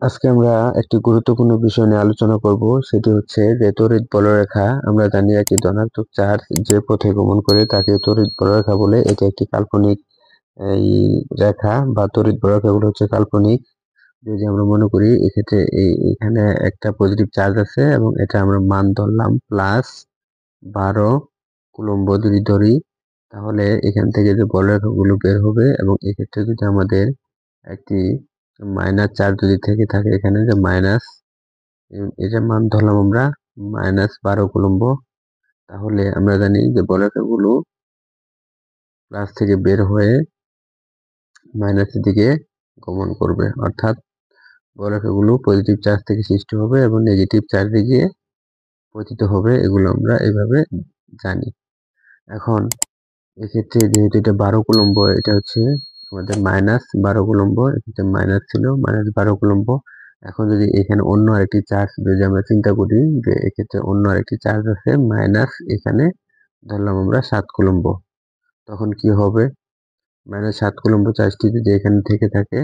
আজকে আমরা একটি গুরুত্বপূর্ণ বিষয় নিয়ে আলোচনা করব, সেটি হচ্ছে যে তড়িৎ বলরেখা। আমরা জানি একটি ধনাত্মক চার্জ যে পথে গমন করে তাকে তড়িৎ বলরেখা বলে। এটি একটি কাল্পনিক এই রেখা বা তড়িৎ বলরেখাগুলো হচ্ছে কাল্পনিক। যদি আমরা মনে করি এক্ষেত্রে এখানে একটা পজিটিভ চার্জ আছে এবং এটা আমরা মান ধরলাম +12 কুলম্ব যদি ধরি, তাহলে এখান থেকে যে বলরেখাগুলো বের হবে এবং এক্ষেত্রে যদি আমাদের একটি মাইনাস চার্জ যদি থেকে থাকে, এখানে যে মাইনাস, এটার মান ধরলাম আমরা -12 কুলম্ব, তাহলে আমরা জানি যে বলরেখাগুলো প্লাস থেকে বের হয়ে মাইনাসের দিকে গমন করবে, অর্থাৎ বলরেখাগুলো পজিটিভ চার্জ থেকে সৃষ্টি হবে এবং নেগেটিভ চার্জে গিয়ে পতিত হবে। এগুলো আমরা এইভাবে জানি। এখন এক্ষেত্রে যেহেতু এটা 12 কুলম্ব, এটা হচ্ছে আমাদের -12 কুলম্ব, এক্ষেত্রে মাইনাস ছিল -12 কুলম্ব। এখন যদি এখানে অন্য আরেকটি চার্জ যদি আমরা চিন্তা করি যে এক্ষেত্রে অন্য আরেকটি চার্জ আছে মাইনাস, এখানে ধরলাম আমরা 7 কুলম্ব, তখন কি হবে? -7 কুলম্ব চার্জটি যদি এখানে থেকে থাকে,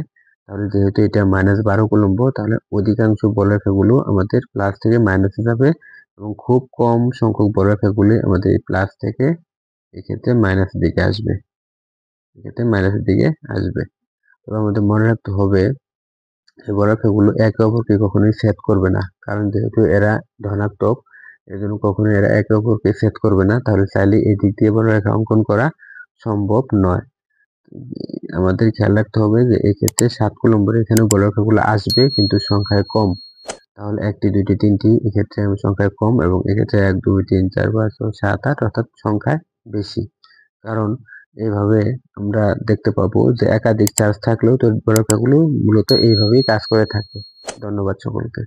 তাহলে যেহেতু এটা -12 কুলম্ব, তাহলে অধিকাংশ বলরেখাগুলো আমাদের প্লাস থেকে মাইনাসে যাবে এবং খুব কম সংখ্যক বলরেখাগুলি আমাদের প্লাস থেকে এক্ষেত্রে মাইনাসের দিকে আসবে। এক্ষেত্রে মাইনাসের দিকে আসবে। তবে আমাদের মনে রাখতে হবে এই বলরেখাগুলো একে অপরকে কখনোই ছেদ করবে না, কারণ যেহেতু এরা ধনাত্মক, এজন্য কখনোই এরা একে অপরকে ছেদ করবে না। তাহলে চাইলে এই দিক দিয়ে বলরেখা অঙ্কন করা সম্ভব নয়। আমাদের খেয়াল রাখতে হবে যে এক্ষেত্রে 7 কুলম্বের এখানে বলরেখাগুলো আসবে কিন্তু সংখ্যায় কম। তাহলে 1টি 2টি 3টি এক্ষেত্রে সংখ্যায় কম এবং এক্ষেত্রে 1 2 3 4 5 6 7 8 অর্থাৎ সংখ্যায় বেশি। কারণ এইভাবে আমরা দেখতে পাবো যে একাধিক চার্জ থাকলেও তড়িৎ বলরেখাগুলো মূলত এইভাবেই কাজ করে থাকে। ধন্যবাদ সকলকে।